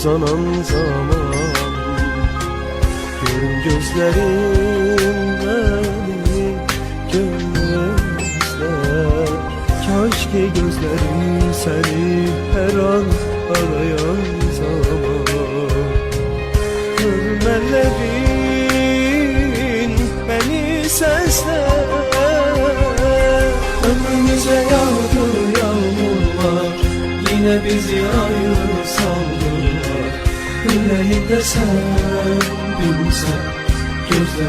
uzanan zaman. Görün gözlerim beni gözler, keşke gözlerim seni her an arayan zaman. Hürmelerin beni sesler, ömrümüze yağdı yağmurlar, yine bizi ayrı saldılar. Yüreğimde sen, bilsen gözler